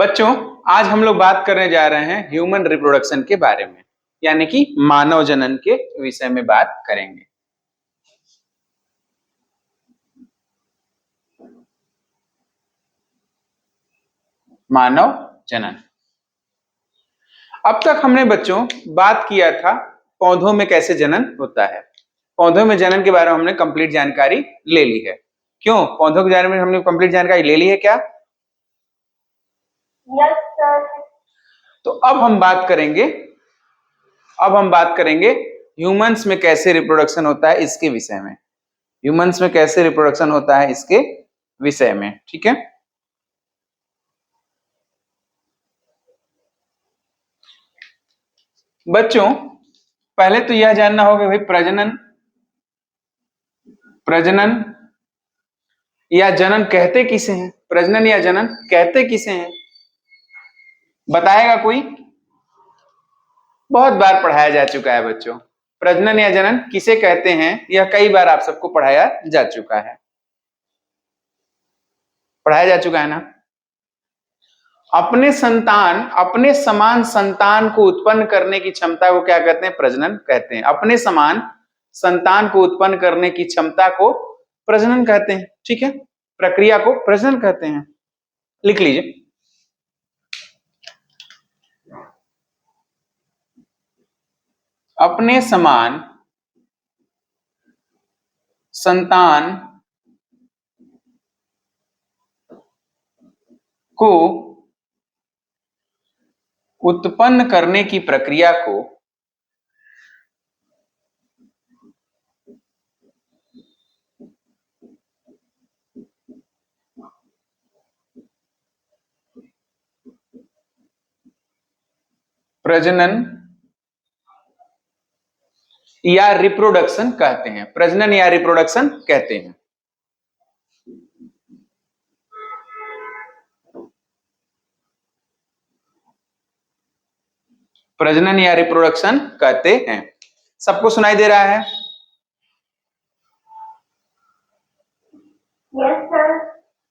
बच्चों, आज हम लोग बात करने जा रहे हैं ह्यूमन रिप्रोडक्शन के बारे में, यानी कि मानव जनन के विषय में बात करेंगे। मानव जनन। अब तक हमने बच्चों बात किया था पौधों में कैसे जनन होता है। पौधों में जनन के बारे में हमने कंप्लीट जानकारी ले ली है। क्यों? पौधों के बारे में हमने कंप्लीट जानकारी ले ली है क्या? Yes sir. तो अब हम बात करेंगे ह्यूमंस में कैसे रिप्रोडक्शन होता है इसके विषय में। ह्यूमंस में कैसे रिप्रोडक्शन होता है इसके विषय में, ठीक है। बच्चों, पहले तो यह जानना होगा भाई प्रजनन या जनन कहते किसे हैं? प्रजनन या जनन कहते किसे हैं? बताएगा कोई? बहुत बार पढ़ाया जा चुका है बच्चों। प्रजनन या जनन किसे कहते हैं यह कई बार आप सबको पढ़ाया जा चुका है। पढ़ाया जा चुका है ना। अपने समान संतान को उत्पन्न करने की क्षमता को क्या कहते हैं? प्रजनन कहते हैं। अपने समान संतान को उत्पन्न करने की क्षमता को प्रजनन कहते हैं, ठीक है। प्रक्रिया को प्रजनन कहते हैं। लिख लीजिए। अपने समान संतान को उत्पन्न करने की प्रक्रिया को प्रजनन या रिप्रोडक्शन कहते हैं। प्रजनन या रिप्रोडक्शन कहते हैं। प्रजनन या रिप्रोडक्शन कहते हैं। सबको सुनाई दे रहा है? Yes sir.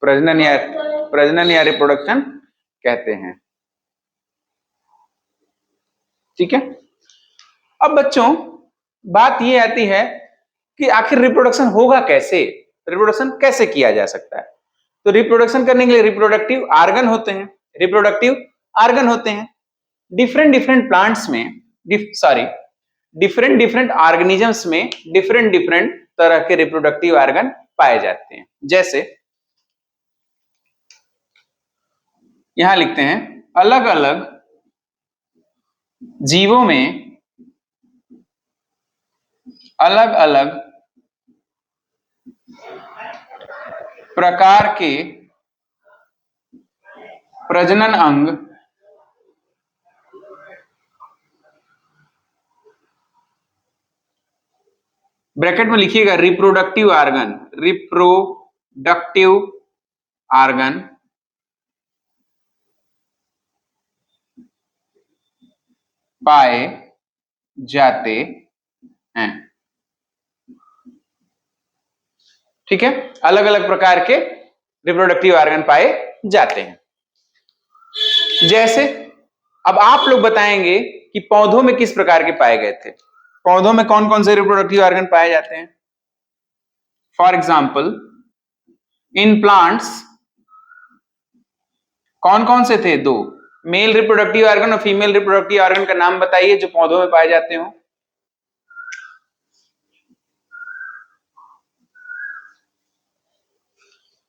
प्रजनन या रिप्रोडक्शन कहते हैं, ठीक है। अब बच्चों, बात ये आती है कि आखिर रिप्रोडक्शन होगा कैसे? रिप्रोडक्शन कैसे किया जा सकता है? तो रिप्रोडक्शन करने के लिए रिप्रोडक्टिव आर्गन होते हैं। डिफरेंट प्लांट्स में डिफरेंट ऑर्गेनिजम्स में डिफरेंट तरह के रिप्रोडक्टिव आर्गन पाए जाते हैं। जैसे यहां लिखते हैं, अलग अलग जीवों में अलग अलग प्रकार के प्रजनन अंग ब्रैकेट में लिखिएगा रिप्रोडक्टिव आर्गन पाए जाते हैं, ठीक है। अलग अलग प्रकार के रिप्रोडक्टिव आर्गन पाए जाते हैं। जैसे अब आप लोग बताएंगे कि पौधों में किस प्रकार के पाए गए थे। पौधों में कौन कौन से रिप्रोडक्टिव आर्गन पाए जाते हैं? फॉर एग्जाम्पल, इन प्लांट्स कौन कौन से थे? दो मेल रिप्रोडक्टिव आर्गन और फीमेल रिप्रोडक्टिव आर्गन का नाम बताइए जो पौधों में पाए जाते हो।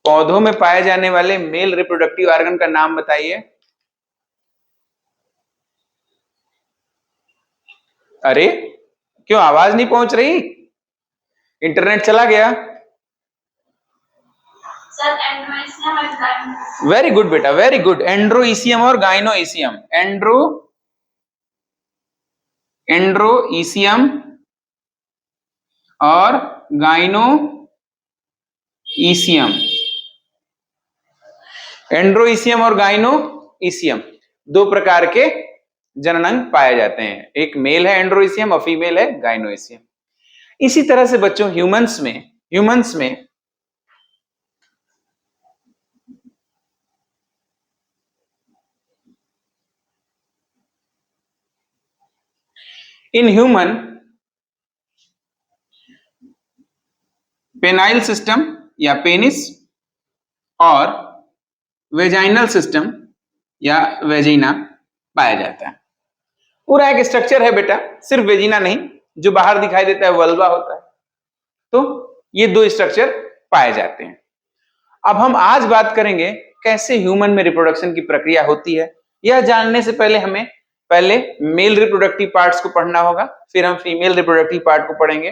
पौधों में पाए जाने वाले मेल रिप्रोडक्टिव आर्गन का नाम बताइए। अरे क्यों आवाज नहीं पहुंच रही? इंटरनेट चला गया? सर एंड्रोइसियम और गाइनो। वेरी गुड बेटा, वेरी गुड। एंड्रोइसियम और गाइनोइसियम। एंड्रोइसियम और गाइनोइसियम। एंड्रोइसियम और गाइनोइसियम दो प्रकार के जननांग पाए जाते हैं। एक मेल है एंड्रोइसियम और फीमेल है गाइनोइसियम। इसी तरह से बच्चों ह्यूमंस में इन ह्यूमन पेनाइल सिस्टम या पेनिस और वेजाइनल सिस्टम या वेजिना पाया जाता है। पूरा एक स्ट्रक्चर है बेटा, सिर्फ वेजिना नहीं, जो बाहर दिखाई देता है वल्वा होता है। तो ये दो स्ट्रक्चर पाए जाते हैं। अब हम आज बात करेंगे कैसे ह्यूमन में रिप्रोडक्शन की प्रक्रिया होती है। यह जानने से पहले हमें पहले मेल रिप्रोडक्टिव पार्ट्स को पढ़ना होगा, फिर हम फीमेल रिप्रोडक्टिव पार्ट को पढ़ेंगे,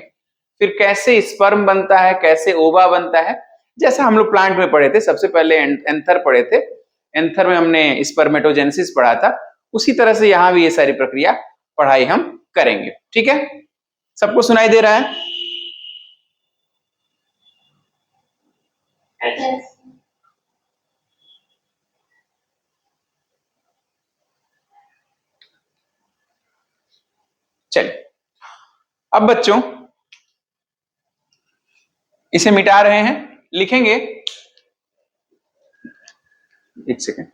फिर कैसे स्पर्म बनता है, कैसे ओवा बनता है, जैसा हम लोग प्लांट में पढ़े थे। सबसे पहले एंथर पढ़े थे, एंथर में हमने स्पर्मेटोजेनेसिस पढ़ा था, उसी तरह से यहां भी ये सारी प्रक्रिया पढ़ाई हम करेंगे। ठीक है, सबको सुनाई दे रहा है? Yes. चलिए, अब बच्चों इसे मिटा रहे हैं, लिखेंगे, एक सेकेंड।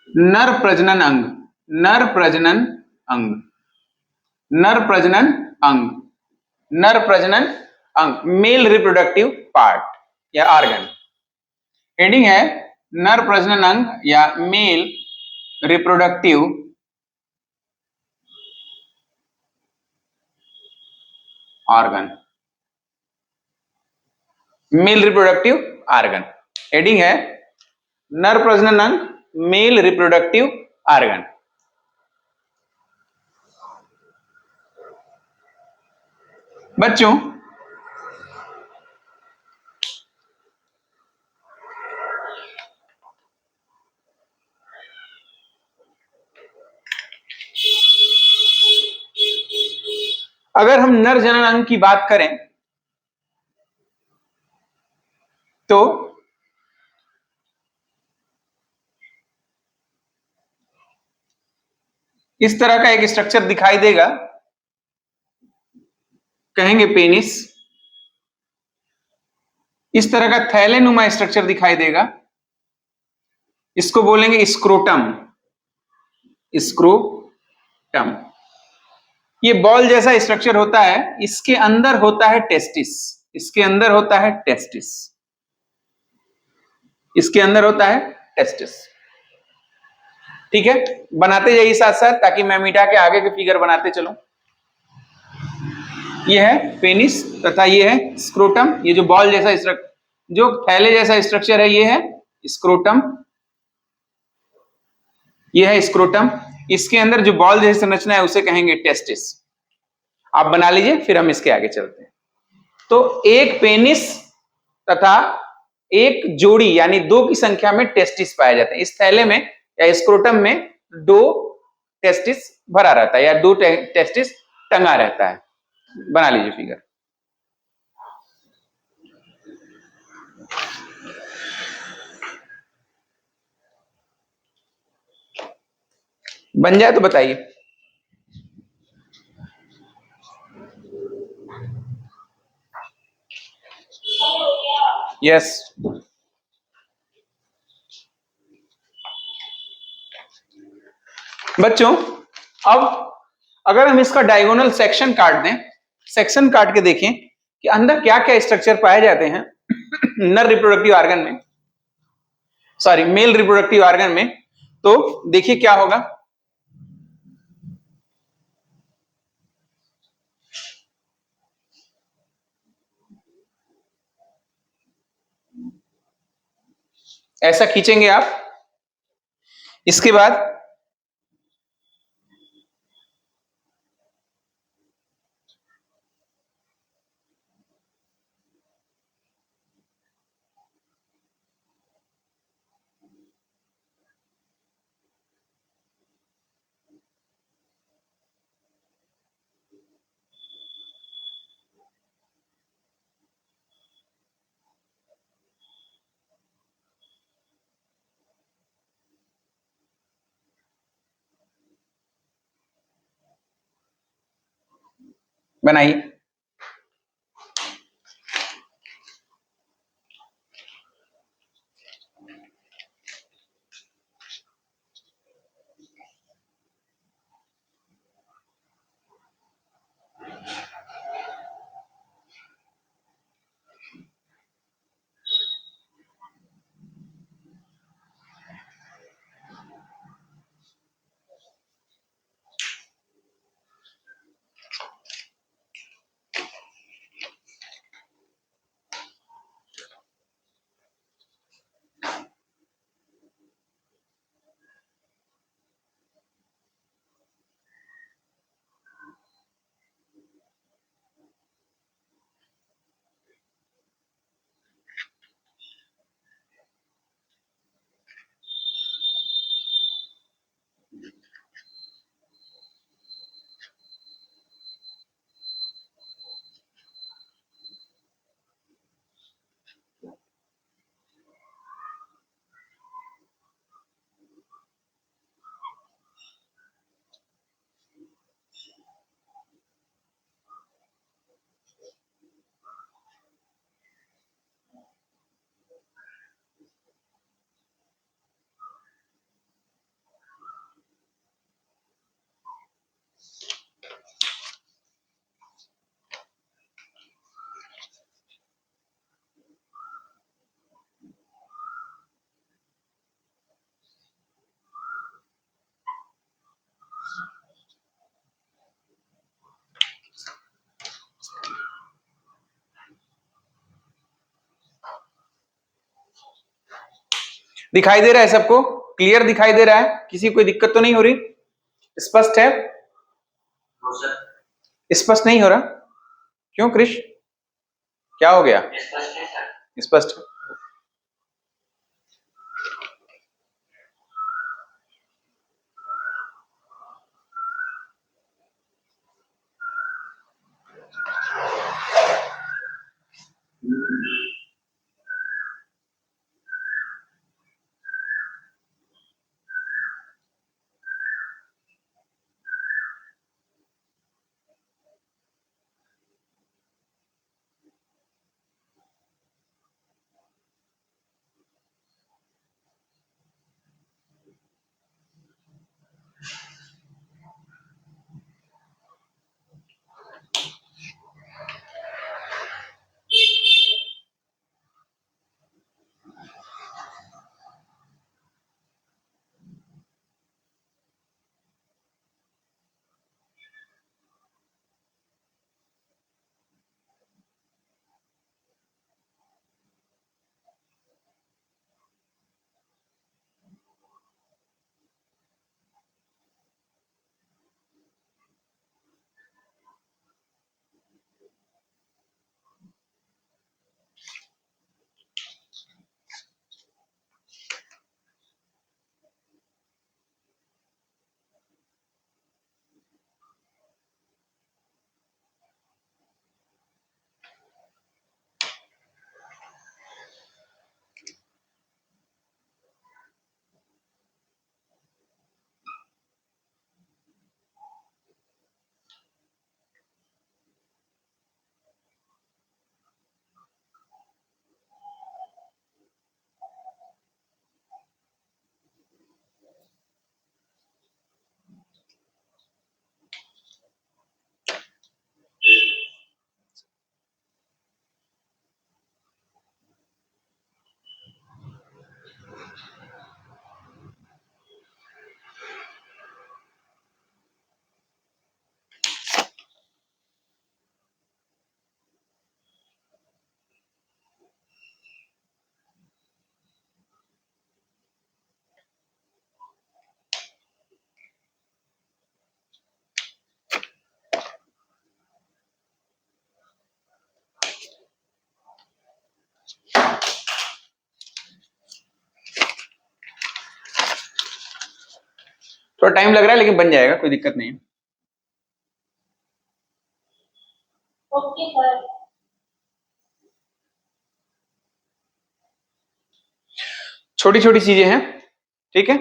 नर प्रजनन अंग, नर प्रजनन अंग, नर प्रजनन अंग, नर प्रजनन अंग, मेल रिप्रोडक्टिव पार्ट या ऑर्गन। हेडिंग है नर प्रजनन अंग या male reproductive organ, male reproductive organ. Heading है नर प्रजनन अंग, मेल रिप्रोडक्टिव ऑर्गन। बच्चों अगर हम नर जनन अंग की बात करें तो इस तरह का एक स्ट्रक्चर दिखाई देगा, कहेंगे पेनिस। इस तरह का थैलेनुमा स्ट्रक्चर दिखाई देगा, इसको बोलेंगे स्क्रोटम, स्क्रोटम। ये बॉल जैसा स्ट्रक्चर होता है, इसके अंदर होता है टेस्टिस, इसके अंदर होता है टेस्टिस, इसके अंदर होता है टेस्टिस। ठीक है, बनाते जाइए साथ साथ ताकि मैं मिटा के आगे के फिगर बनाते चलूं। ये है पेनिस तथा ये है स्क्रोटम। ये जो बॉल जैसा स्ट्रक्चर, जो थैले जैसा स्ट्रक्चर है, ये है स्क्रोटम, ये है स्क्रोटम। इसके अंदर जो बॉल जैसी संरचना है उसे कहेंगे टेस्टिस। आप बना लीजिए, फिर हम इसके आगे चलते हैं। तो एक पेनिस तथा एक जोड़ी यानी दो की संख्या में टेस्टिस पाए जाते हैं। इस थैले में या स्क्रोटम में दो टेस्टिस भरा रहता है या दो टेस्टिस टंगा रहता है। बना लीजिए फिगर। बन जाए तो बताइए। यस, बच्चों अब अगर हम इसका डायगोनल सेक्शन काट दें, सेक्शन काट के देखें कि अंदर क्या क्या स्ट्रक्चर पाए जाते हैं नर रिप्रोडक्टिव ऑर्गन में, सॉरी मेल रिप्रोडक्टिव ऑर्गन में, तो देखिए क्या होगा। ऐसा खींचेंगे आप, इसके बाद बनाइए। दिखाई दे रहा है सबको? क्लियर दिखाई दे रहा है? किसी कोई दिक्कत तो नहीं हो रही? स्पष्ट है? स्पष्ट नहीं हो रहा? क्यों कृष, क्या हो गया? स्पष्ट है। थोड़ा टाइम लग रहा है लेकिन बन जाएगा, कोई दिक्कत नहीं है। Okay sir. छोटी छोटी चीजें हैं, ठीक है।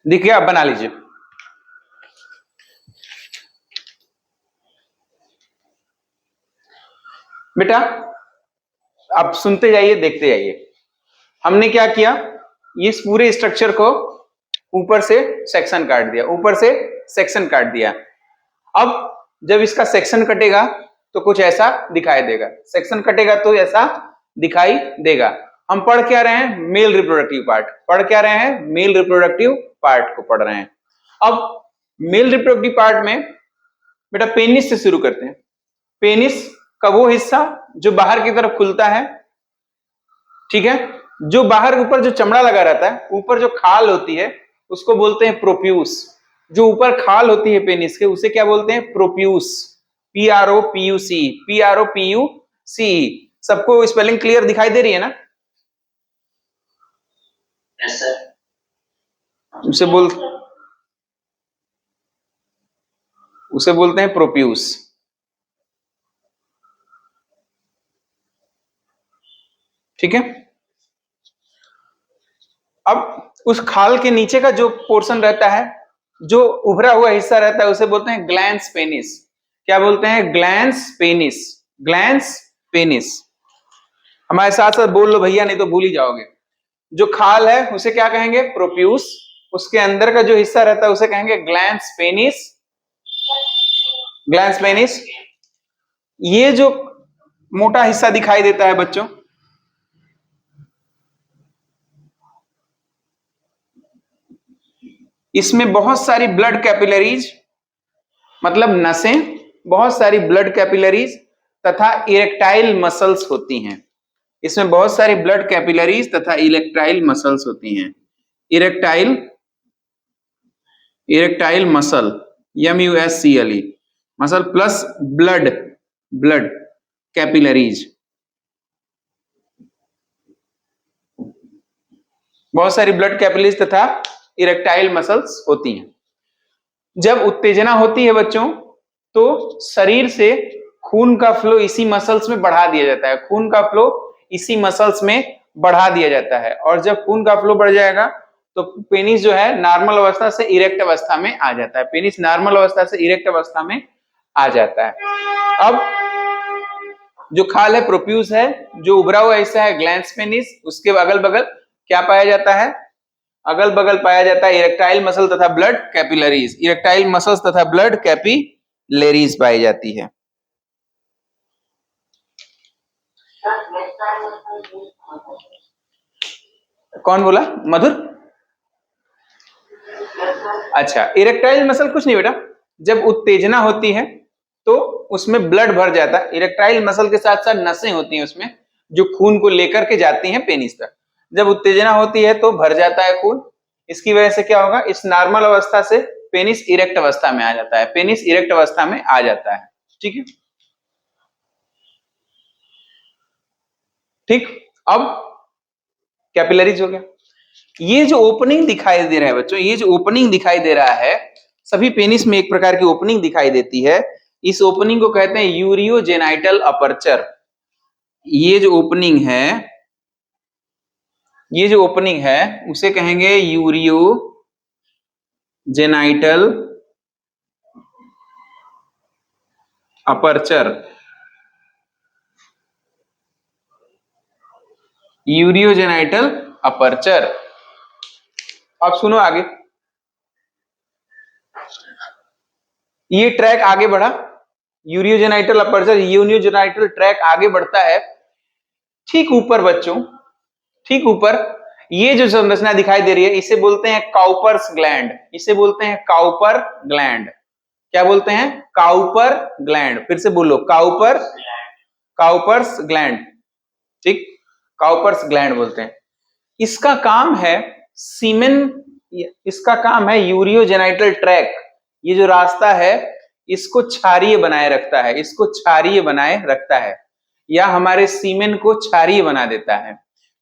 दिख गया? आप बना लीजिए। बेटा आप सुनते जाइए, देखते जाइए। हमने क्या किया, इस पूरे स्ट्रक्चर को ऊपर से सेक्शन काट दिया, ऊपर से सेक्शन काट दिया। अब जब इसका सेक्शन कटेगा तो कुछ ऐसा दिखाई देगा, सेक्शन कटेगा तो ऐसा दिखाई देगा। हम पढ़ क्या रहे हैं? Male reproductive part. पढ़ क्या रहे हैं? मेल रिप्रोडक्टिव पार्ट को पढ़ रहे हैं। अब मेल रिप्रोडक्टिव पार्ट में बेटा पेनिस से शुरू करते हैं। पेनिस का वो हिस्सा जो बाहर की तरफ खुलता है, ठीक है, जो बाहर ऊपर जो चमड़ा लगा रहता है, ऊपर जो खाल होती है उसको बोलते हैं प्रोप्यूस। जो ऊपर खाल होती है पेनिस के उसे क्या बोलते हैं? प्रोप्यूस। PROPUC, PROPUC। सबको स्पेलिंग क्लियर दिखाई दे रही है ना? Yes sir. उसे बोलते हैं प्रोप्यूस। ठीक है। अब उस खाल के नीचे का जो पोर्शन रहता है, जो उभरा हुआ हिस्सा रहता है, उसे बोलते हैं ग्लैंस पेनिस। क्या बोलते हैं? Glans penis. Glans penis. हमारे साथ साथ बोल लो भैया, नहीं तो भूल ही जाओगे। जो खाल है उसे क्या कहेंगे? प्रोप्यूस। उसके अंदर का जो हिस्सा रहता है उसे कहेंगे ग्लैंस पेनिस। Glans penis. ये जो मोटा हिस्सा दिखाई देता है बच्चों, इसमें बहुत सारी ब्लड कैपिलरीज, मतलब नसें, बहुत सारी ब्लड कैपिलरीज तथा इरेक्टाइल मसल्स होती हैं। इसमें बहुत सारी ब्लड कैपिलरीज तथा इरेक्टाइल मसल्स होती हैं। Erectile muscle, MUSCLE, muscle plus blood capillaries. बहुत सारी ब्लड कैपिलरीज तथा इरेक्टाइल मसल्स होती हैं। जब उत्तेजना होती है बच्चों, तो शरीर से खून का फ्लो इसी मसल्स में बढ़ा दिया जाता है। खून का फ्लो इसी मसल्स में बढ़ा दिया जाता है, और जब खून का फ्लो बढ़ जाएगा तो पेनिस जो है नॉर्मल अवस्था से इरेक्ट अवस्था में आ जाता है। पेनिस नॉर्मल अवस्था से इरेक्ट अवस्था में आ जाता है। अब जो खाल है प्रोप्यूस है, जो उभरा हुआ हिस्सा है ग्लैंस पेनिस, उसके अगल बगल क्या पाया जाता है? अगल बगल पाया जाता है इरेक्टाइल मसल तथा ब्लड कैपिलरीज। इरेक्टाइल मसल्स तथा ब्लड कैपिलरीज पाई जाती है। कौन बोला? मधुर? अच्छा, इरेक्टाइल मसल कुछ नहीं बेटा, जब उत्तेजना होती है तो उसमें ब्लड भर जाता है। इरेक्टाइल मसल के साथ साथ नसें होती हैं उसमें, जो खून को लेकर के जाती हैं पेनिस तक। जब उत्तेजना होती है तो भर जाता है खून। इसकी वजह से क्या होगा? इस नॉर्मल अवस्था से पेनिस इरेक्ट अवस्था में आ जाता है। पेनिस इरेक्ट अवस्था में आ जाता है। ठीक है, ठीक। अब कैपिलरीज हो गया। ये जो ओपनिंग दिखाई दे रहा है बच्चों, ये जो ओपनिंग दिखाई दे रहा है, सभी पेनिस में एक प्रकार की ओपनिंग दिखाई देती है। इस ओपनिंग को कहते हैं यूरियोजेनाइटल अपर्चर। ये जो ओपनिंग है, ये जो ओपनिंग है उसे कहेंगे यूरियोजेनाइटल अपर्चर। यूरियोजेनाइटल अपर्चर। अब सुनो आगे, ये ट्रैक आगे बढ़ा, यूरियोजेनाइटल अपर्चर, यूरियोजेनाइटल ट्रैक आगे बढ़ता है। ठीक ऊपर बच्चों, ठीक ऊपर ये जो संरचना दिखाई दे रही है इसे बोलते हैं काउपर्स ग्लैंड। इसे बोलते हैं काउपर ग्लैंड। क्या बोलते हैं? Cowper gland. फिर से बोलो, काउपर्स ग्लैंड। ठीक, काउपर्स ग्लैंड बोलते हैं। इसका काम है सीमेन, इसका काम है यूरियोजेनाइटल ट्रैक, ये जो रास्ता है इसको क्षारीय बनाए रखता है। इसको क्षारीय बनाए रखता है, या हमारे सीमेन को क्षारीय बना देता है।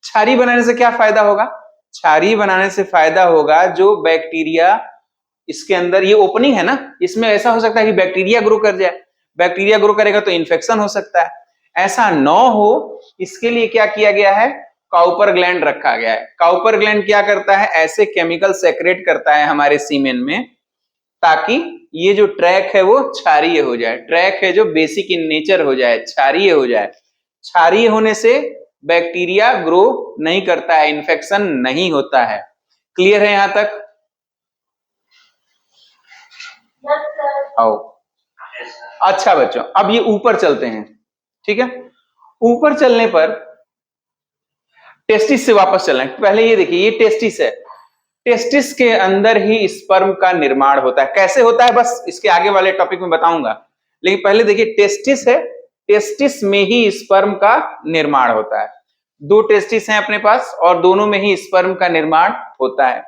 क्षारीय बनाने से क्या फायदा होगा? क्षारीय बनाने से फायदा होगा जो बैक्टीरिया इसके अंदर, ये ओपनिंग है ना, इसमें ऐसा हो सकता है कि बैक्टीरिया ग्रो कर जाए। बैक्टीरिया ग्रो करेगा तो इन्फेक्शन हो सकता है। ऐसा न हो इसके लिए क्या किया गया है? काउपर ग्लैंड रखा गया है। काउपर ग्लैंड क्या करता है, ऐसे केमिकल सेक्रेट करता है हमारे सीमेन में ताकि ये जो ट्रैक है वो क्षारीय हो जाए, ट्रैक है जो बेसिक इन नेचर हो जाए, क्षारीय हो जाए। क्षारीय होने से बैक्टीरिया ग्रो नहीं करता है, इन्फेक्शन नहीं होता है। क्लियर है यहां तक? आओ। अच्छा बच्चों, अब ये ऊपर चलते हैं, ठीक है। ऊपर चलने पर टेस्टिस से वापस चलना है। पहले ये देखिए, ये टेस्टिस है, टेस्टिस के अंदर ही स्पर्म का निर्माण होता है। कैसे होता है बस इसके आगे वाले टॉपिक में बताऊंगा, लेकिन पहले देखिए टेस्टिस है, टेस्टिस में ही स्पर्म का निर्माण होता है। दो टेस्टिस हैं अपने पास और दोनों में ही स्पर्म का निर्माण होता है।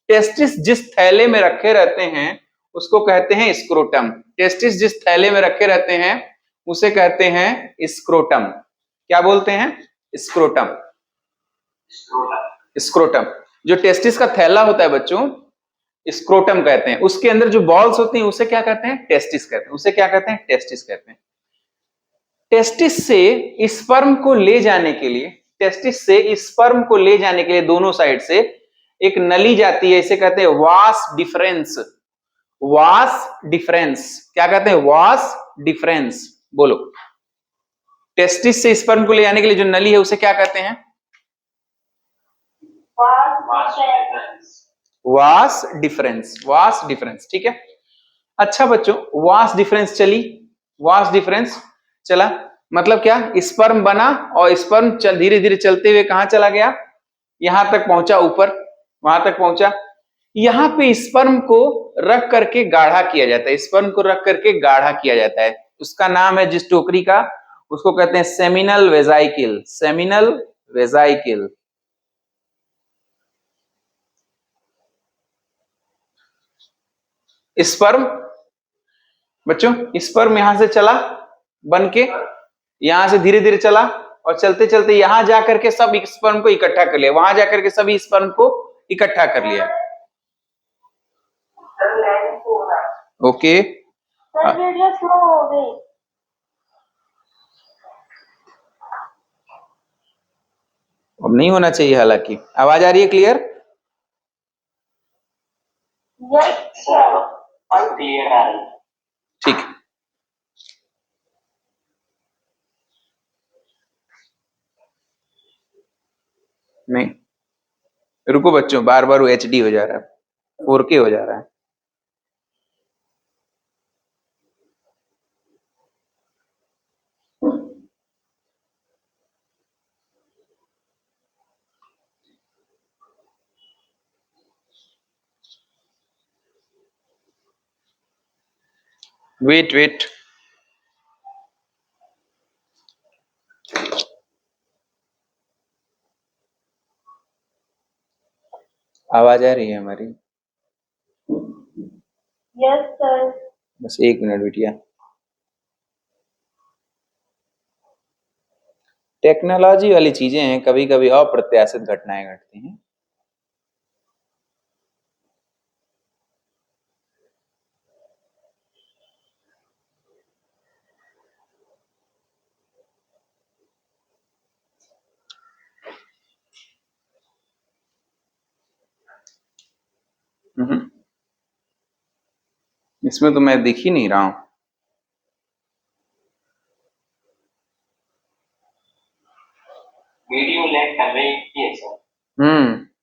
टेस्टिस जिस थैले में रखे रहते हैं उसको कहते हैं स्क्रोटम। टेस्टिस जिस थैले में रखे रहते हैं उसे कहते हैं स्क्रोटम। क्या बोलते हैं? स्क्रोटम। स्क्रोटम। जो टेस्टिस का थैला होता है बच्चों, स्क्रोटम कहते हैं। उसके अंदर जो बॉल्स होती हैं उसे क्या कहते हैं? टेस्टिस कहते हैं। उसे क्या कहते हैं? टेस्टिस कहते हैं। टेस्टिस से स्पर्म को ले जाने के लिए, टेस्टिस से स्पर्म को ले जाने के लिए दोनों साइड से एक नली जाती है, इसे कहते हैं वास डिफरेंस। Vas deferens. क्या कहते हैं? Vas deferens. बोलो। टेस्टिस से स्पर्म को ले जाने के लिए जो नली है उसे क्या कहते हैं? Vas deferens. वास डिफरेंस, ठीक है। अच्छा बच्चों, वास डिफरेंस चली, वास डिफरेंस चला, मतलब क्या? स्पर्म बना और स्पर्म चल धीरे धीरे चलते हुए कहां चला गया? यहां तक पहुंचा, ऊपर, वहां तक पहुंचा। यहां पे स्पर्म को रख करके गाढ़ा किया जाता है, स्पर्म को रख करके गाढ़ा किया जाता है। उसका नाम है जिस टोकरी का, उसको कहते हैं सेमिनल वेजाइकिल। सेमिनल वेजाइकिल। स्पर्म बच्चों, स्पर्म यहां से चला बन के, यहां से धीरे धीरे चला और चलते चलते यहां जाकर के सब स्पर्म को इकट्ठा कर लिया, वहां जाकर के सभी स्पर्म को इकट्ठा कर लिया। ओके। अब नहीं होना चाहिए, हालांकि आवाज आ रही है क्लियर? ठीक है। नहीं, रुको बच्चों, बार बार वो HD हो जा रहा है, 4K हो जा रहा है। वेट वेट, आवाज आ रही है हमारी? Yes sir. बस 1 मिनट बिटिया। टेक्नोलॉजी वाली चीजें हैं, कभी कभी अप्रत्याशित घटनाएं घटती हैं। इसमें तो मैं दिख ही नहीं रहा हूं। वीडियो लैग कर रही है सर।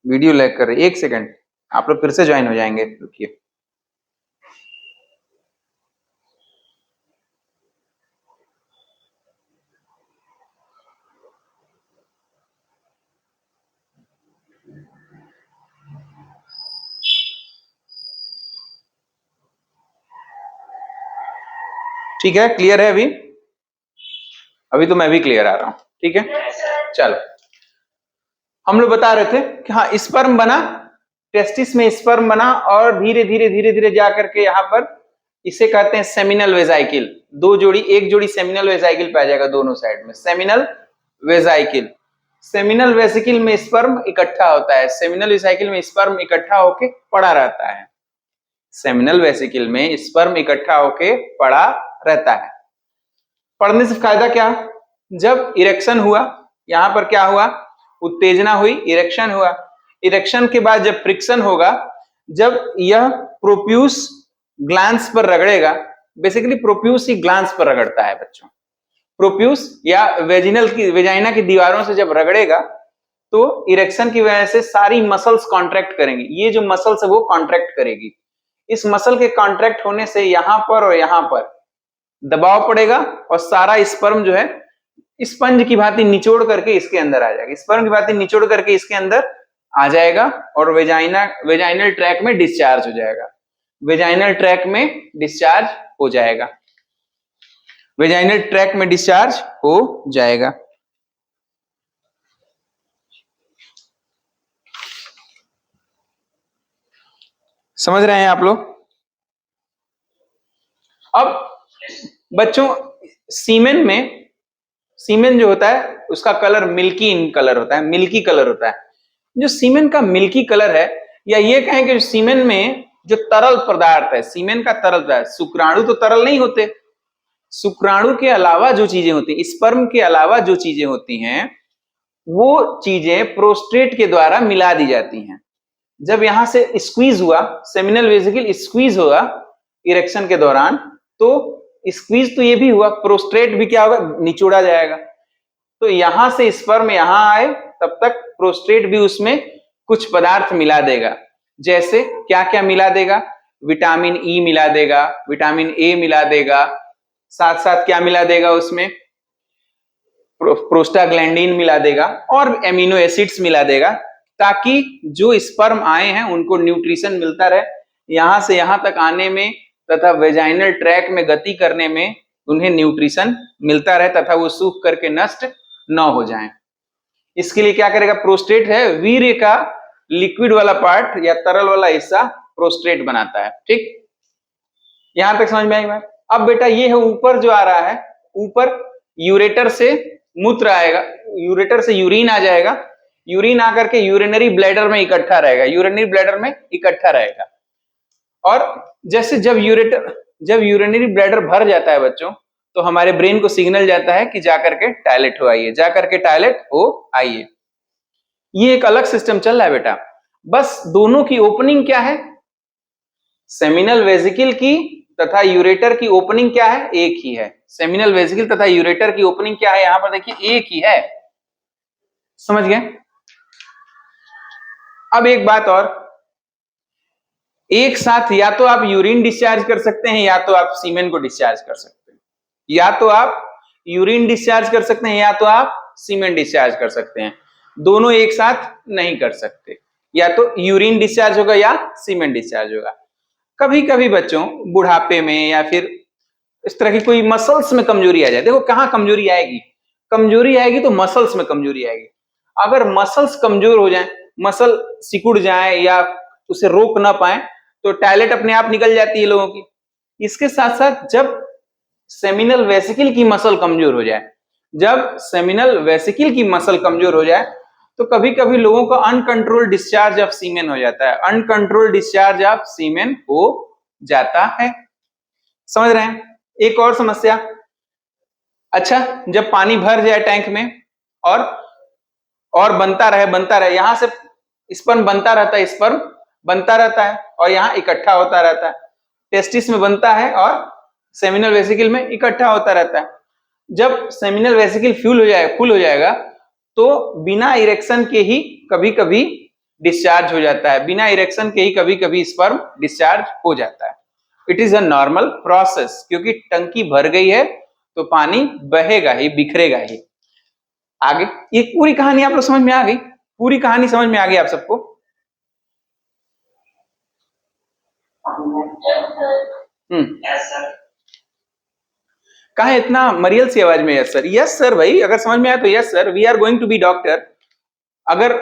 वीडियो लैग कर रही है। 1 सेकंड, आप लोग फिर से ज्वाइन हो जाएंगे, रुकिए। ठीक है, क्लियर है अभी? अभी तो मैं भी क्लियर आ रहा हूं, ठीक है। चलो, हम लोग बता रहे थे कि हाँ, स्पर्म बना, टेस्टिस में स्पर्म बना और धीरे धीरे धीरे धीरे जाकर के यहाँ पर, इसे कहते हैं सेमिनल वेजाइकिल। दो जोड़ी, एक जोड़ी सेमिनल वेजाइकिल पाया जाएगा दोनों साइड में, सेमिनल वेजाइकिल। सेमिनल वेसिकल में स्पर्म इकट्ठा होता है, सेमिनल वेसिकल में स्पर्म इकट्ठा होके पड़ा रहता है। सेमिनल वेसिकल में स्पर्म इकट्ठा होके पड़ा रहता है। पड़ने से फायदा क्या? जब इरेक्शन हुआ, यहां पर क्या हुआ? उत्तेजना हुई, इरेक्शन हुआ। इरेक्शन के बाद जब फ्रिक्शन होगा, जब यह प्रोप्यूस ग्लैंड्स पर रगड़ेगा, बेसिकली प्रोप्यूस ही ग्लैंड्स पर रगड़ता है बच्चों। प्रोप्यूस या वेजाइना की दीवारों से जब रगड़ेगा तो इरेक्शन की वजह से सारी मसल्स कॉन्ट्रैक्ट करेंगी। ये जो मसल्स है वो कॉन्ट्रैक्ट करेगी। इस मसल के कॉन्ट्रैक्ट होने से यहां पर और यहां पर दबाव पड़ेगा और सारा स्पर्म जो है स्पंज की भांति निचोड़ करके इसके अंदर आ जाएगा। स्पर्म की भांति निचोड़ करके इसके अंदर आ जाएगा और वेजाइनल ट्रैक में डिस्चार्ज हो जाएगा। वेजाइनल ट्रैक में डिस्चार्ज हो जाएगा। वेजाइनल ट्रैक में डिस्चार्ज हो जाएगा। समझ रहे हैं आप लोग? अब बच्चों सीमेन जो होता है उसका कलर मिल्की इन कलर होता है, मिल्की कलर होता है। जो सीमेन का मिल्की कलर है, या ये कहें कि सीमेन में जो तरल पदार्थ है, सीमेन का तरल पदार्थ, शुक्राणु तो तरल नहीं होते। शुक्राणु के अलावा जो चीजें होती हैं, स्पर्म के अलावा जो चीजें होती हैं, वो चीजें प्रोस्टेट के द्वारा मिला दी जाती हैं। जब यहां से स्क्वीज हुआ, सेमिनल वेसिकल स्क्वीज हुआ इरेक्शन के दौरान, तो स्क्वीज तो ये भी हुआ, प्रोस्टेट भी क्या होगा, निचोड़ा जाएगा। तो यहां से स्पर्म यहां आए तब तक प्रोस्टेट भी उसमें कुछ पदार्थ मिला देगा। जैसे क्या क्या मिला देगा? विटामिन ई मिला देगा, विटामिन ए मिला देगा, साथ साथ क्या मिला देगा उसमें, प्रोस्टाग्लैंडिन मिला देगा और एमिनो एसिड्स मिला देगा, ताकि जो स्पर्म आए हैं उनको न्यूट्रिशन मिलता रहे। यहां से यहां तक आने में तथा वेजाइनल ट्रैक में गति करने में उन्हें न्यूट्रिशन मिलता रहे तथा वो सूख करके नष्ट न हो जाएं। इसके लिए क्या करेगा? प्रोस्टेट है, वीर्य का लिक्विड वाला पार्ट या तरल वाला हिस्सा प्रोस्टेट बनाता है। ठीक, यहां तक समझ में आई बात? अब बेटा ये है ऊपर जो आ रहा है, ऊपर यूरेटर से मूत्र आएगा, यूरेटर से यूरिन आ जाएगा, यूरिन आकर के यूरिनरी ब्लैडर में इकट्ठा रहेगा, यूरिनरी ब्लैडर में इकट्ठा रहेगा। और जैसे जब यूरिनरी ब्लैडर भर जाता है बच्चों, तो हमारे ब्रेन को सिग्नल जाता है कि जाकर के टॉयलेट हो आइए, जाकर के टॉयलेट हो आइए। ये एक अलग सिस्टम चल रहा है बेटा। बस दोनों की ओपनिंग क्या है? सेमिनल वेसिकल की तथा यूरेटर की ओपनिंग क्या है? एक ही है। सेमिनल वेसिकल तथा यूरेटर की ओपनिंग क्या है? यहां पर देखिए एक ही है। समझ गए? अब एक बात और, एक साथ या तो आप यूरिन डिस्चार्ज कर सकते हैं या तो आप सीमेन को डिस्चार्ज कर सकते हैं। या तो आप यूरिन डिस्चार्ज कर सकते हैं या तो आप सीमेन डिस्चार्ज कर सकते हैं। दोनों एक साथ नहीं कर सकते। या तो यूरिन डिस्चार्ज होगा या सीमेन डिस्चार्ज होगा। कभी कभी बच्चों बुढ़ापे में या फिर इस तरह की कोई मसल्स में कमजोरी आ जाए। देखो कहां कमजोरी आएगी? कमजोरी आएगी तो मसल्स में कमजोरी आएगी। अगर मसल्स कमजोर हो जाए, मसल सिकुड़ जाए या उसे रोक ना पाए, तो टॉयलेट अपने आप निकल जाती है लोगों की। इसके साथ साथ जब सेमिनल वेसिकल की मसल कमजोर हो जाए, जब सेमिनल वेसिकल की मसल कमजोर हो जाए, तो कभी कभी लोगों का अनकंट्रोल डिस्चार्ज ऑफ सीमेन हो जाता है। अनकंट्रोल डिस्चार्ज ऑफ सीमेन हो जाता है। समझ रहे हैं? एक और समस्या, अच्छा जब पानी भर जाए टैंक में और बनता रहे, यहां से स्पर्म बनता रहता है और यहां इकट्ठा होता रहता है। टेस्टिस में बनता है और सेमिनल वेसिकल में इकट्ठा होता रहता है। जब सेमिनल वेसिकल फुल हो जाएगा तो बिना इरेक्शन के ही कभी कभी डिस्चार्ज हो जाता है। बिना इरेक्शन के ही कभी कभी स्पर्म डिस्चार्ज हो जाता है। It is a normal process, क्योंकि टंकी भर गई है तो पानी बहेगा ही, बिखरेगा ही। आगे ये पूरी कहानी आप लोग समझ में आ गई? पूरी कहानी समझ में आ गई आप सबको? कहा इतना मरियल सी आवाज में यस सर? यस सर भाई, अगर समझ में आया तो yes sir, we are going to be doctor. अगर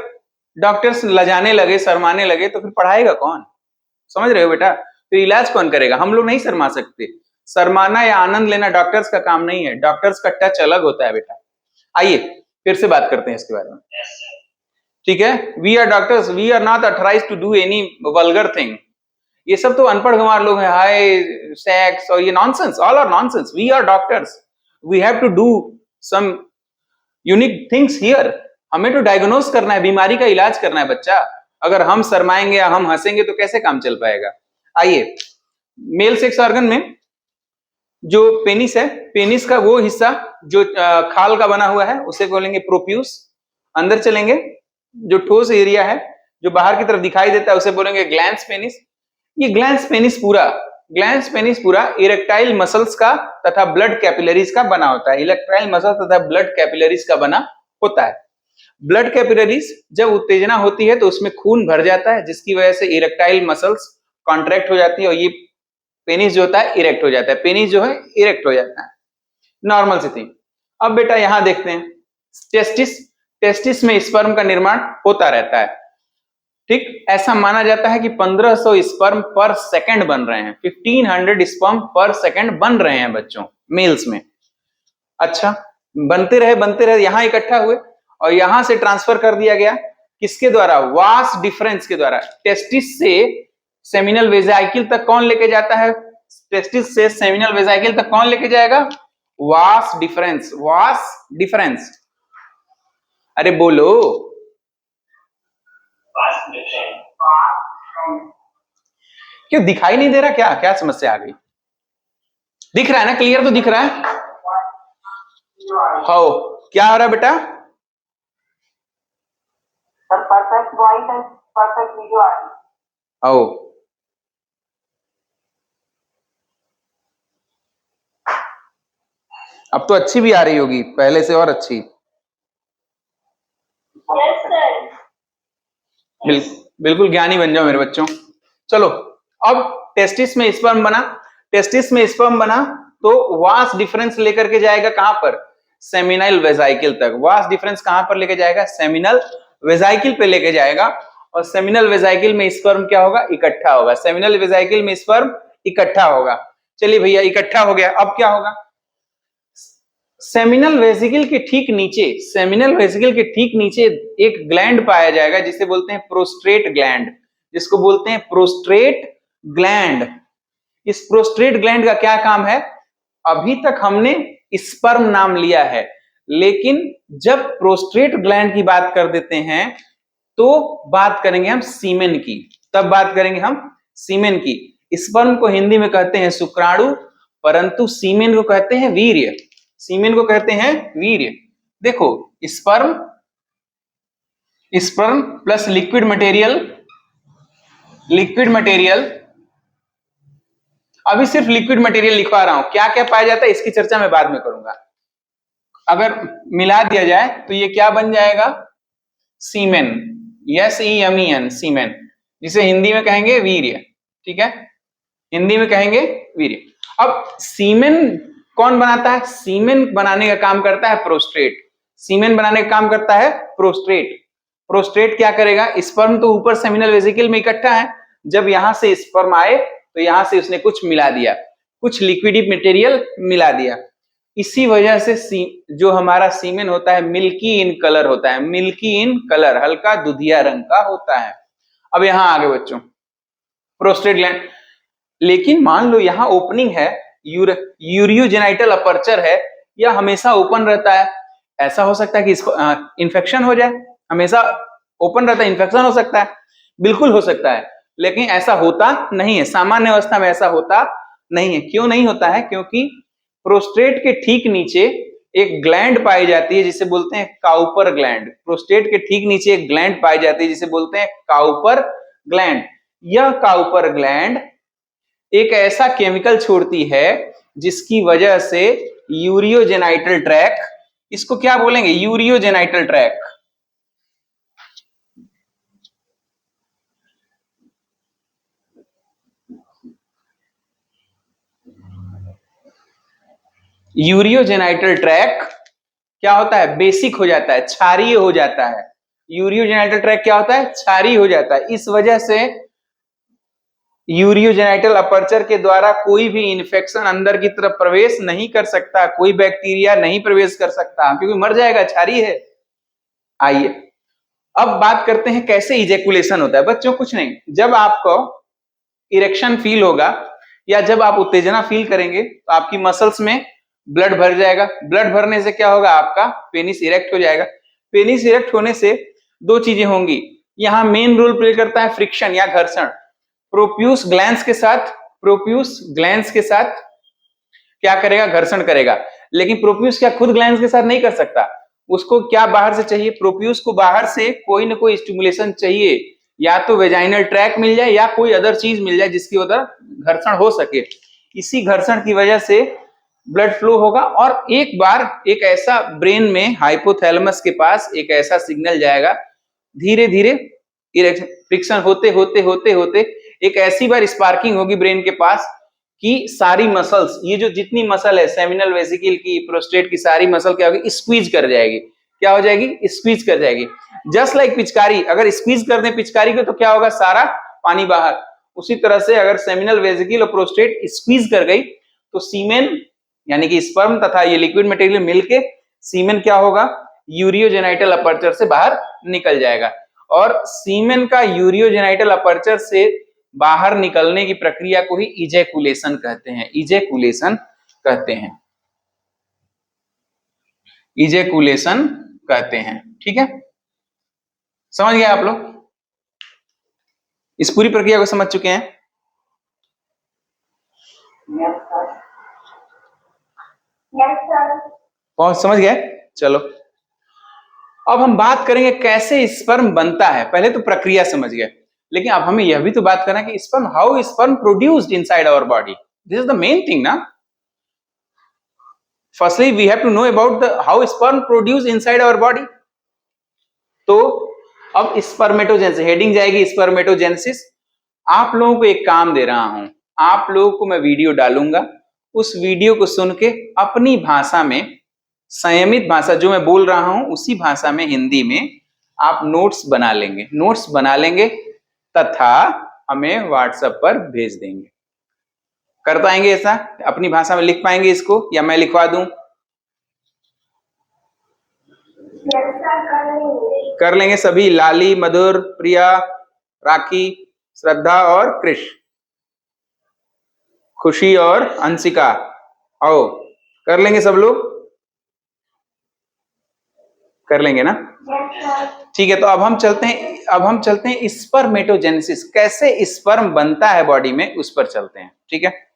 डॉक्टर्स लजाने लगे, शर्माने लगे, तो फिर पढ़ाएगा कौन? समझ रहे हो बेटा? फिर इलाज कौन करेगा? हम लोग नहीं शर्मा सकते। शर्माना या आनंद लेना डॉक्टर्स का काम नहीं है। डॉक्टर्स का टच अलग होता है बेटा। आइए फिर से बात करते हैं इसके बारे में। ठीक है, we are doctors, we are not authorised to do any vulgar thing. ये सब तो अनपढ़ गंवार लोग हैं, हाय सेक्स और ये nonsense, all are nonsense. We are doctors, we have to do some unique things here. हमें तो डायग्नोस करना है, बीमारी का इलाज करना है बच्चा। अगर हम शर्माएंगे या हम हंसेंगे तो कैसे काम चल पाएगा। आइए, मेल सेक्स ऑर्गन में जो पेनिस है, पेनिस का वो हिस्सा जो खाल का बना हुआ है उसे बोलेंगे प्रोप्यूस। अंदर चलेंगे, जो ठोस एरिया है जो बाहर की तरफ दिखाई देता है उसे बोलेंगे ग्लैंस पेनिस। ये ग्लैंस पेनिस पूरा इरेक्टाइल मसल्स का तथा ब्लड कैपिलरीज का बना होता है। इरेक्टाइल मसल तथा ब्लड कैपिलरीज का बना होता है। ब्लड कैपिलरीज जब उत्तेजना होती है तो उसमें खून भर जाता है, जिसकी वजह से इरेक्टाइल मसल्स कॉन्ट्रैक्ट हो जाती है और ये पेनिस जो होता है इरेक्ट हो जाता है। पेनिस जो है इरेक्ट हो जाता है, नॉर्मल सी थिंग। अब बेटा यहां देखते हैं, टेस्टिस में स्पर्म का निर्माण होता रहता है। ठीक, ऐसा माना जाता है कि 1500 स्पर्म पर सेकंड बन रहे हैं, 1500 स्पर्म पर सेकंड बन रहे हैं बच्चों, मेल्स में। अच्छा, बनते रहे यहां इकट्ठा हुए और यहां से ट्रांसफर कर दिया गया किसके द्वारा, वास डिफरेंस के द्वारा। टेस्टिस से सेमिनल वेजाइकिल तक कौन लेके जाता है, टेस्टिस से सेमिनल वेजाइकिल तक कौन लेके जाएगा, वास डिफरेंस। अरे बोलो, क्यों दिखाई नहीं दे रहा, क्या समस्या आ गई। दिख रहा है ना, क्लियर तो दिख रहा है। हो क्या हो रहा है बेटा, perfect voice and perfect video आ रही है। आओ, अब तो अच्छी भी आ रही होगी, पहले से और अच्छी। Yes sir. बिल्कुल ज्ञानी बन जाओ मेरे बच्चों। चलो, अब टेस्टिस में स्पर्म बना तो वास डिफरेंस लेकर के जाएगा कहां पर, सेमिनल वेजाइकिल तक। वास डिफरेंस कहां पर लेके जाएगा, सेमिनल वेजाइकिल पे लेके जाएगा। और सेमिनल वेजाइकिल में स्पर्म क्या होगा, इकट्ठा होगा। सेमिनल वेजाइकिल में स्पर्म इकट्ठा होगा। चलिए भैया, इकट्ठा हो गया, अब क्या होगा, सेमिनल वेसिकल के ठीक नीचे एक ग्लैंड पाया जाएगा जिसे बोलते हैं प्रोस्टेट ग्लैंड। इस प्रोस्टेट ग्लैंड का क्या काम है, अभी तक हमने स्पर्म नाम लिया है, लेकिन जब प्रोस्टेट ग्लैंड की बात कर देते हैं तो बात करेंगे हम सीमेन की। तब बात करेंगे हम सीमेन की। स्पर्म को हिंदी में कहते हैं शुक्राणु, परंतु सीमेन को कहते हैं वीर्य। देखो, स्पर्म प्लस लिक्विड मटेरियल, अभी सिर्फ लिक्विड मटेरियल लिखवा रहा हूं, क्या क्या पाया जाता है इसकी चर्चा मैं बाद में करूंगा। अगर मिला दिया जाए तो ये क्या बन जाएगा, सीमेन, SEMEN, सीमेन, जिसे हिंदी में कहेंगे वीर्य। ठीक है, हिंदी में कहेंगे वीर्य। अब सीमेन कौन बनाता है, सीमेन बनाने का काम करता है प्रोस्टेट क्या करेगा, स्पर्म तो ऊपर सेमिनल वेसिकल में इकट्ठा है, जब यहां से स्पर्म आए तो यहां से उसने कुछ मिला दिया, कुछ लिक्विड मटेरियल मिला दिया। इसी वजह से जो हमारा सीमेन होता है मिल्की इन कलर, हल्का दुधिया रंग का होता है। अब यहां आगे बच्चों, प्रोस्टेट ग्लैंड, लेकिन मान लो यहां ओपनिंग है, यूरियोजेनाइटल अपर्चर है, या हमेशा ओपन रहता है। ऐसा हो सकता है कि इसको इन्फेक्शन हो जाए, हमेशा ओपन रहता है, इन्फेक्शन हो सकता है, बिल्कुल हो सकता है, लेकिन ऐसा होता नहीं है, सामान्य अवस्था में ऐसा होता नहीं है। क्यों नहीं होता है, क्योंकि प्रोस्टेट के ठीक नीचे एक ग्लैंड पाई जाती है जिसे बोलते हैं काउपर ग्लैंड। प्रोस्टेट के ठीक नीचे एक ग्लैंड पाई जाती है जिसे बोलते हैं काउपर ग्लैंड। यह काउपर ग्लैंड एक ऐसा केमिकल छोड़ती है जिसकी वजह से यूरियोजेनाइटल ट्रैक, इसको क्या बोलेंगे, यूरियोजेनाइटल ट्रैक, यूरियोजेनाइटल ट्रैक क्या होता है, बेसिक हो जाता है, क्षारीय हो जाता है। यूरियोजेनाइटल ट्रैक क्या होता है, क्षारीय हो जाता है। इस वजह से यूरियोजेनाइटल अपर्चर के द्वारा कोई भी इंफेक्शन अंदर की तरफ प्रवेश नहीं कर सकता, कोई बैक्टीरिया नहीं प्रवेश कर सकता, क्योंकि मर जाएगा, क्षारीय है। आइए अब बात करते हैं कैसे इजेकुलेशन होता है। बच्चों कुछ नहीं, जब आपको इरेक्शन फील होगा या जब आप उत्तेजना फील करेंगे तो आपकी मसल्स में ब्लड भर जाएगा। ब्लड भरने से क्या होगा, आपका पेनिस इरेक्ट हो जाएगा। पेनिस इरेक्ट होने से दो चीजें होंगी। यहाँ मेन रोल प्ले करता है फ्रिक्शन या घर्षण। प्रोप्यूस ग्लैंड्स के साथ क्या करेगा, घर्षण करेगा। लेकिन प्रोप्यूस क्या खुद ग्लैंड्स के साथ नहीं कर सकता, उसको क्या बाहर से चाहिए, प्रोप्यूस को बाहर से कोई ना कोई स्टिमुलेशन चाहिए, या तो वेजाइनल ट्रैक मिल जाए या कोई अदर चीज मिल जाए जिसकी वजह घर्षण हो सके। इसी घर्षण की वजह से ब्लड फ्लो होगा और एक बार एक ऐसा ब्रेन में हाइपोथैलेमस के पास एक ऐसा सिग्नल जाएगा, धीरे धीरे फ्रिक्शन होते होते होते होते एक ऐसी बार स्पार्किंग होगी ब्रेन के पास कि सारी मसल्स, ये जो जितनी मसल है सेमिनल वेसिकल की, प्रोस्टेट की, सारी मसल क्या होगी, स्क्वीज कर जाएगी। क्या हो जाएगी, स्क्वीज कर जाएगी। जस्ट लाइक पिचकारी, अगर स्क्वीज कर दें पिचकारी को तो क्या होगा, सारा पानी बाहर। उसी तरह से अगर सेमिनल वेसिकल और प्रोस्टेट स्क्वीज कर गई तो सीमेन यानी कि स्पर्म तथा ये लिक्विड मटेरियल मिलके सीमेन क्या होगा, यूरियोजेनाइटल अपर्चर से बाहर निकल जाएगा। और सीमेन का यूरियोजेनाइटल अपर्चर से बाहर निकलने की प्रक्रिया को ही इजैकुलेशन कहते हैं। इजैकुलेशन कहते हैं, इजैकुलेशन कहते हैं। ठीक है, समझ गए आप लोग? इस पूरी प्रक्रिया को समझ चुके हैं? Yes, sir. कौन समझ गए? चलो अब हम बात करेंगे कैसे स्पर्म बनता है। पहले तो प्रक्रिया समझ गए, लेकिन अब हमें यह भी तो बात करना है कि sperm, how sperm produced inside our body. This is the main thing ना। Firstly we have to know about the how sperm produce inside our body. तो अब स्पर्मेटोजेनेसिस, हेडिंग जाएगी स्पर्मेटोजेनेसिस। आप लोगों को एक काम दे रहा हूं, आप लोगों को मैं वीडियो डालूंगा, उस वीडियो को सुन के अपनी भाषा में, संयमित भाषा जो मैं बोल रहा हूं उसी भाषा में, हिंदी में आप नोट्स बना लेंगे। नोट्स बना लेंगे तथा हमें व्हाट्सएप पर भेज देंगे। कर पाएंगे ऐसा? अपनी भाषा में लिख पाएंगे इसको या मैं लिखवा दूं? कर लेंगे सभी, लाली, मधुर, प्रिया, राखी, श्रद्धा और कृष, खुशी और अंशिका। आओ कर लेंगे सब लोग, कर लेंगे ना? ठीक है, तो अब हम चलते हैं स्पर्मेटोजेनेसिस, कैसे स्पर्म बनता है बॉडी में, उस पर चलते हैं। ठीक है,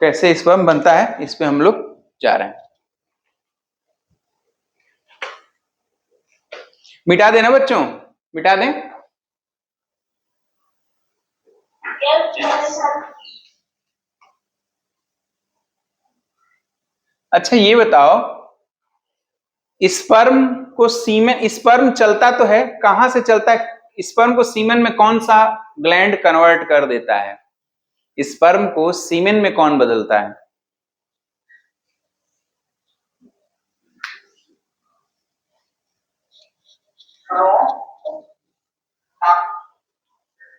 कैसे स्पर्म बनता है इस पे हम लोग जा रहे हैं। मिटा देना बच्चों, मिटा दें। अच्छा ये बताओ, स्पर्म को सीमेन, स्पर्म चलता तो है, कहां से चलता है? स्पर्म को सीमेन में कौन सा ग्लैंड कन्वर्ट कर देता है? स्पर्म को सीमेन में कौन बदलता है?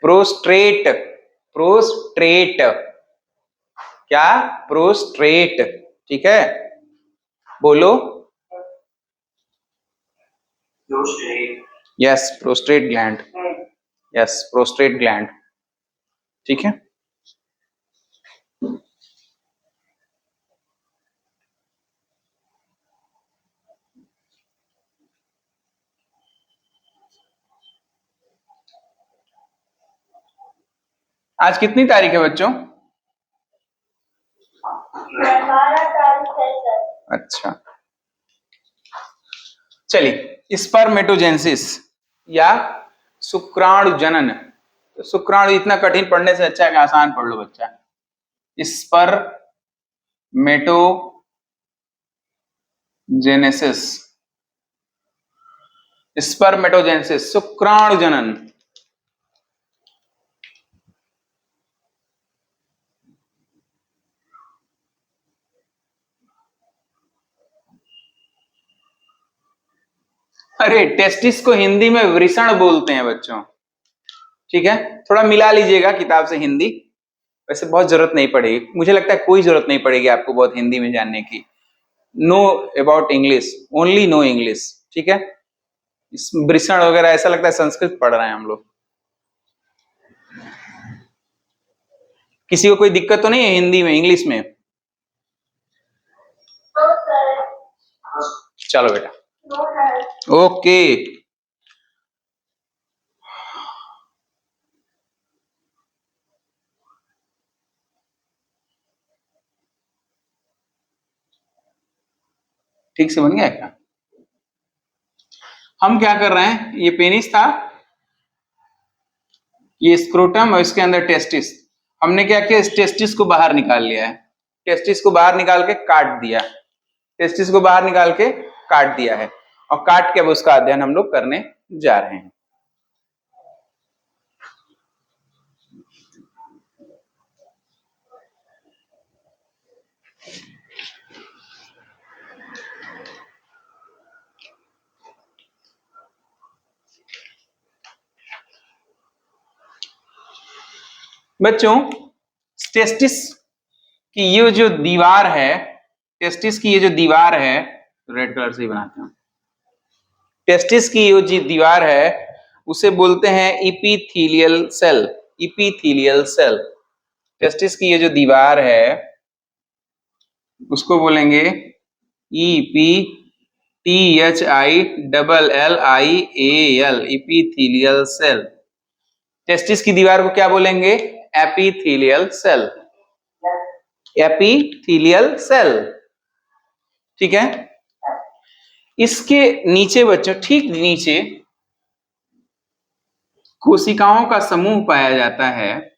प्रोस्ट्रेट, प्रोस्ट्रेट, क्या? प्रोस्ट्रेट। ठीक है, बोलो। Yes, prostate gland, yes prostate gland. ठीक है, आज कितनी तारीख है बच्चों? 12 तारीख है सर। अच्छा, चलिए स्पर्मेटोजेनेसिस या शुक्राणु जनन। तो शुक्राणु इतना कठिन पढ़ने से अच्छा है कि आसान पढ़ लो बच्चा। स्पर्मेटोजेनेसिस, स्पर्मेटोजेनेसिस शुक्राणु जनन। अरे टेस्टिस को हिंदी में वृषण बोलते हैं बच्चों। ठीक है, थोड़ा मिला लीजिएगा किताब से हिंदी। वैसे बहुत जरूरत नहीं पड़ेगी, मुझे लगता है कोई जरूरत नहीं पड़ेगी आपको बहुत हिंदी में जानने की। Know about English, only know English, ठीक है। इस वृषण वगैरह ऐसा लगता है संस्कृत पढ़ रहे हैं हम लोग। किसी को कोई दिक्कत तो नहीं है हिंदी में, इंग्लिश में? चलो बेटा, ओके। ठीक से बन गया क्या? हम क्या कर रहे हैं, ये पेनिस था, ये स्क्रोटम और इसके अंदर टेस्टिस। हमने क्या किया, इस टेस्टिस को बाहर निकाल लिया है, टेस्टिस को बाहर निकाल के काट दिया, टेस्टिस को बाहर निकाल के काट दिया है, और काट के अब उसका अध्ययन हम लोग करने जा रहे हैं। बच्चों, टेस्टिस की ये जो दीवार है, टेस्टिस की ये जो दीवार है, रेड कलर से ही बनाते हैं, टेस्टिस की ये जो दीवार है उसे बोलते हैं epithelial cell, epithelial cell. Testis की ये जो दीवार है उसको बोलेंगे EPTHILLIAL, इपीथीलियल सेल। टेस्टिस की दीवार को क्या बोलेंगे, एपिथीलियल सेल, एपिथीलियल सेल, ठीक है। इसके नीचे बच्चों, ठीक नीचे कोशिकाओं का समूह पाया जाता है,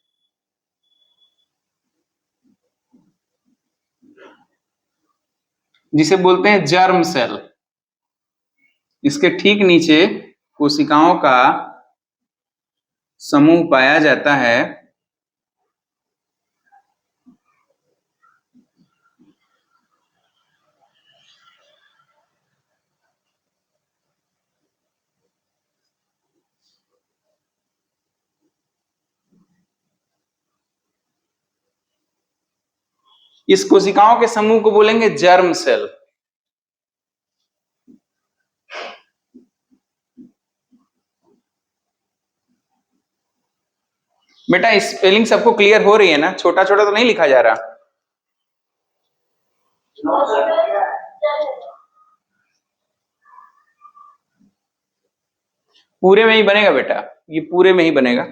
जिसे बोलते हैं जर्म सेल। इसके ठीक नीचे कोशिकाओं का समूह पाया जाता है, इस कोशिकाओं के समूह को बोलेंगे जर्म सेल। बेटा स्पेलिंग सबको क्लियर हो रही है ना, छोटा छोटा तो नहीं लिखा जा रहा? पूरे में ही बनेगा बेटा, ये पूरे में ही बनेगा।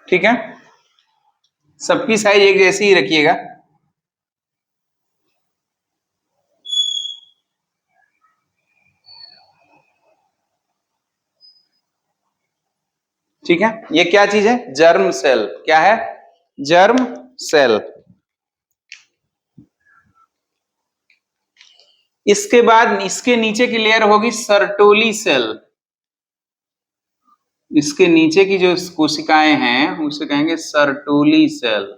ठीक है, सबकी साइज एक जैसी ही रखिएगा। ठीक है, ये क्या चीज है, जर्म सेल। क्या है, जर्म सेल। इसके बाद इसके नीचे की लेयर होगी सर्टोली सेल। इसके नीचे की जो कोशिकाएं हैं उसे कहेंगे सर्टोली सेल।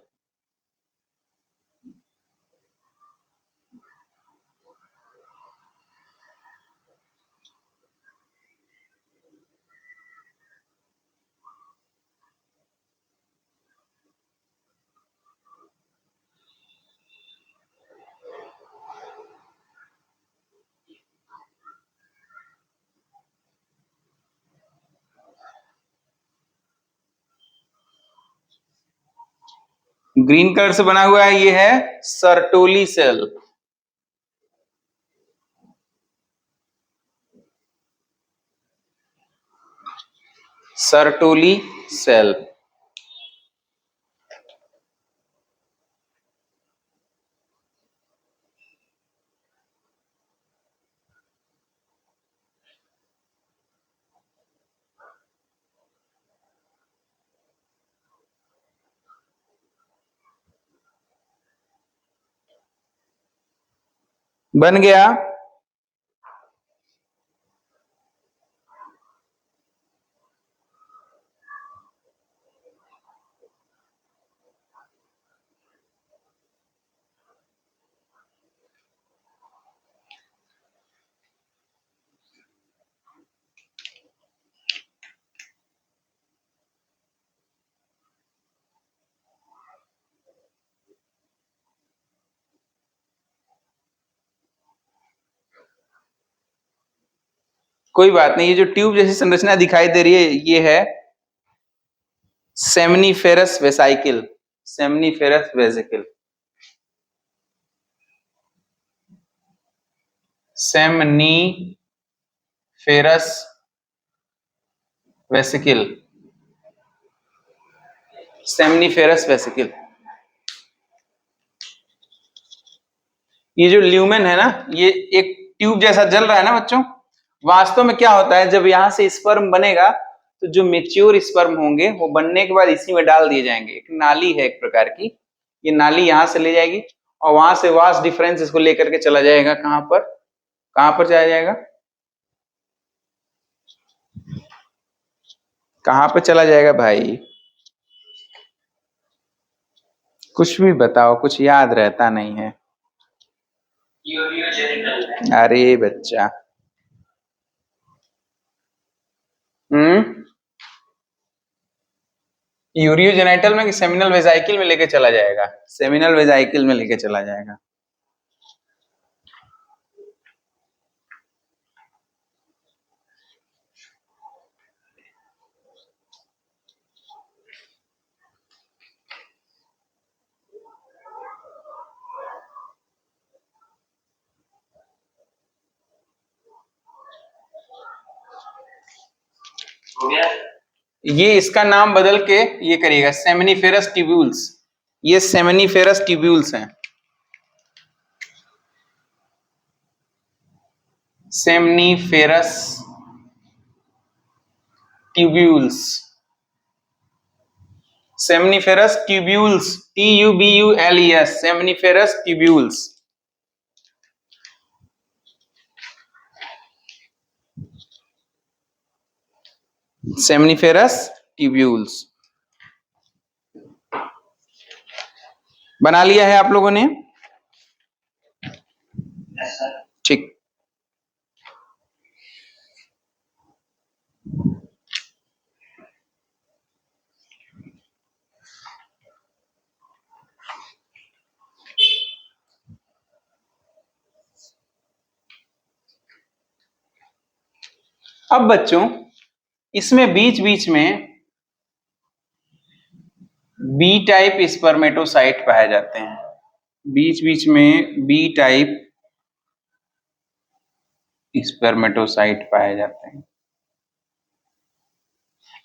ग्रीन कलर से बना हुआ है, ये है सर्टोली सेल। Sertoli cell. बन गया। कोई बात नहीं, ये जो ट्यूब जैसी संरचना दिखाई दे रही है ये है seminiferous vesicle. Seminiferous vesicle, seminiferous vesicle, seminiferous vesicle. ये जो ल्यूमेन है ना, ये एक ट्यूब जैसा जल रहा है ना बच्चों। वास्तव में क्या होता है, जब यहां से स्पर्म बनेगा तो जो मेच्योर स्पर्म होंगे वो बनने के बाद इसी में डाल दिए जाएंगे। एक नाली है एक प्रकार की, ये नाली यहां से ले जाएगी और वहां से वास्ट डिफरेंस इसको लेकर के चला जाएगा। कहां पर, कहां पर चला जाएगा, कहां पर चला जाएगा भाई? कुछ भी बताओ, कुछ याद रहता नहीं है। अरे बच्चा, यूरियोजेनाइटल में कि सेमिनल वेजाइकिल में लेके चला जाएगा? सेमिनल वेजाइकिल में लेके चला जाएगा। हो गया। ये इसका नाम बदल के ये करिएगा सेमिनिफेरस ट्यूब्यूल्स। ये सेमिनिफेरस ट्यूब्यूल्स हैं, seminiferous tubules, seminiferous tubules, TUBULES, seminiferous tubules. Seminiferous tubules बना लिया है आप लोगों ने? ठीक। अब बच्चों इसमें बीच बीच में बी टाइप स्पर्मेटोसाइट पाए जाते हैं। बीच बीच में बी टाइप स्पर्मेटोसाइट पाए जाते हैं।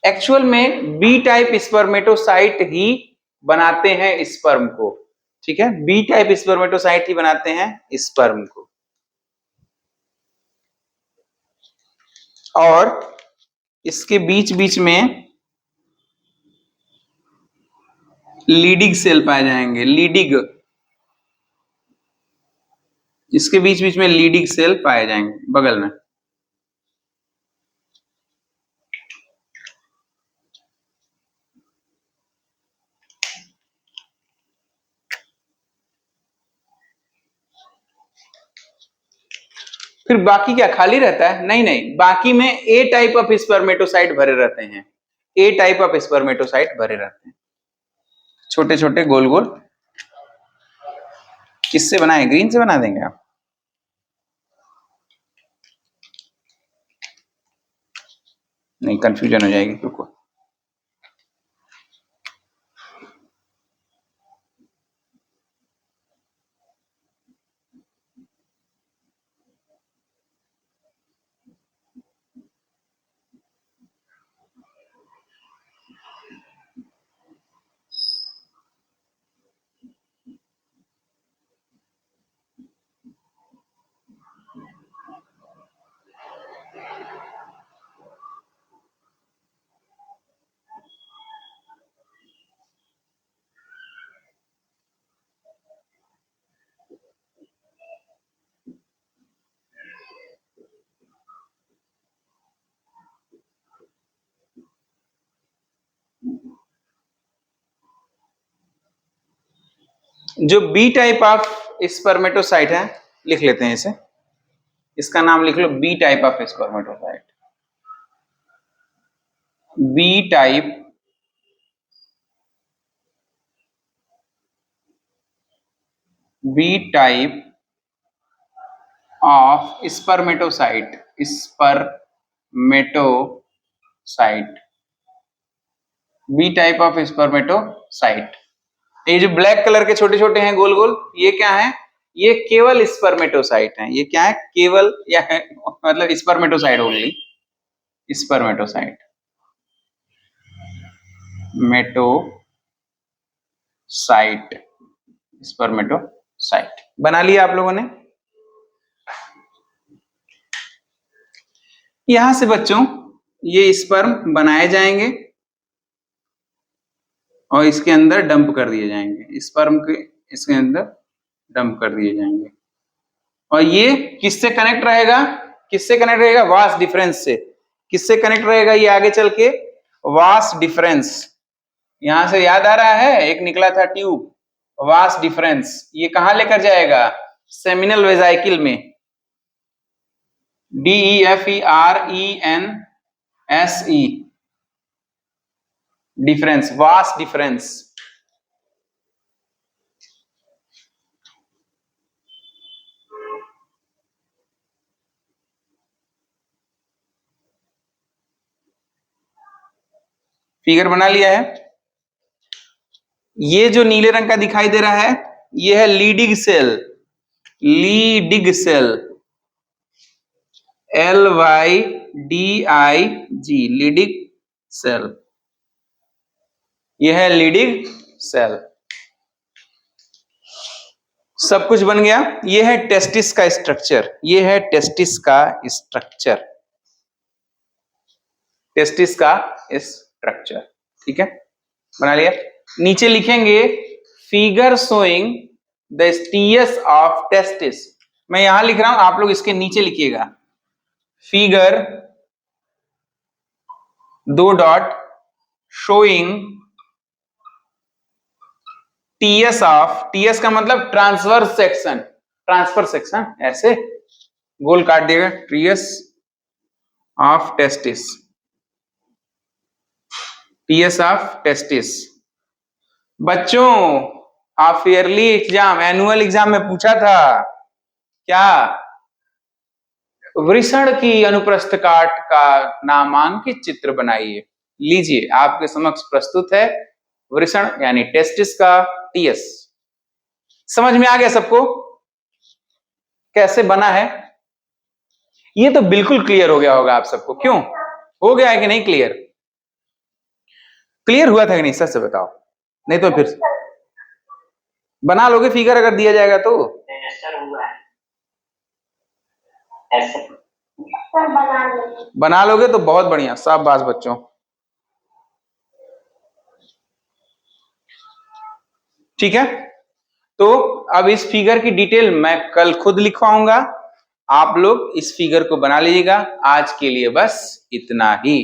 एक्चुअल में बी टाइप स्पर्मेटोसाइट ही बनाते हैं स्पर्म को। ठीक है, बी टाइप स्पर्मेटोसाइट ही बनाते हैं स्पर्म को। और इसके बीच बीच में लीडिंग सेल पाए जाएंगे, लीडिंग, इसके बीच बीच में लीडिंग सेल पाए जाएंगे बगल में। फिर बाकी क्या खाली रहता है? नहीं नहीं, बाकी में ए टाइप ऑफ स्पर्मेटोसाइट भरे रहते हैं। ए टाइप ऑफ स्पर्मेटोसाइट भरे रहते हैं, छोटे छोटे गोल गोल। किससे बनाए? ग्रीन से बना देंगे आप? नहीं, कंफ्यूजन हो जाएगी। रुको, जो बी टाइप ऑफ स्पर्मेटोसाइट है, लिख लेते हैं इसे, इसका नाम लिख लो B type of spermatocyte. B type of spermatocyte, B type of spermatocyte. ये जो ब्लैक कलर के छोटे छोटे हैं गोल गोल, ये क्या है? ये केवल स्पर्मेटोसाइट हैं। ये क्या है? केवल, या है मतलब स्पर्मेटोसाइट ओनली, स्पर्मेटोसाइट, स्पर्मेटोसाइट बना लिया आप लोगों ने। यहां से बच्चों ये स्पर्म बनाए जाएंगे और इसके अंदर डंप कर दिए जाएंगे, स्पर्म के इसके अंदर डंप कर दिए जाएंगे। और ये किससे कनेक्ट रहेगा? किससे कनेक्ट रहेगा? वास डिफरेंस से। किससे कनेक्ट रहेगा ये आगे चल के? Vas deferens. यहां से याद आ रहा है, एक निकला था ट्यूब, वास डिफरेंस। ये कहां लेकर जाएगा? सेमिनल वेजाइकिल में, DEFERENSE, difference, vas deferens. Figure बना लिया है। ये जो नीले रंग का दिखाई दे रहा है, ये है Leydig cell, Leydig cell, LYDIG, Leydig cell. यह है लीडिंग सेल। सब कुछ बन गया। यह है टेस्टिस का स्ट्रक्चर, यह है टेस्टिस का स्ट्रक्चर, टेस्टिस का स्ट्रक्चर। ठीक है, बना लिया। नीचे लिखेंगे figure showing the TS of testis. मैं यहां लिख रहा हूं, आप लोग इसके नीचे लिखिएगा। Figure 2 dot showing TS of, TS का मतलब ट्रांसवर्स सेक्शन, ट्रांसफर सेक्शन, ऐसे गोल काट दिएगा, TS of testis, TS of testis. बच्चों आप ईयरली एग्जाम, एनुअल एग्जाम में पूछा था क्या? वृषण की अनुप्रस्थ काट का नामांकित चित्र बनाइए। लीजिए, आपके समक्ष प्रस्तुत है वृषण यानी टेस्टिस का टीएस। समझ में आ गया सबको कैसे बना है? ये तो बिल्कुल क्लियर हो गया होगा आप सबको। क्यों हो गया है कि नहीं क्लियर? क्लियर हुआ था कि नहीं? सच से बताओ, नहीं तो फिर बना लोगे फिगर अगर दिया जाएगा तो? सर हुआ है ऐसे। बना लोगे तो बहुत बढ़िया, शाबाश बच्चों। ठीक है, तो अब इस फिगर की डिटेल मैं कल खुद लिखवाऊंगा, आप लोग इस फिगर को बना लीजिएगा। आज के लिए बस इतना ही।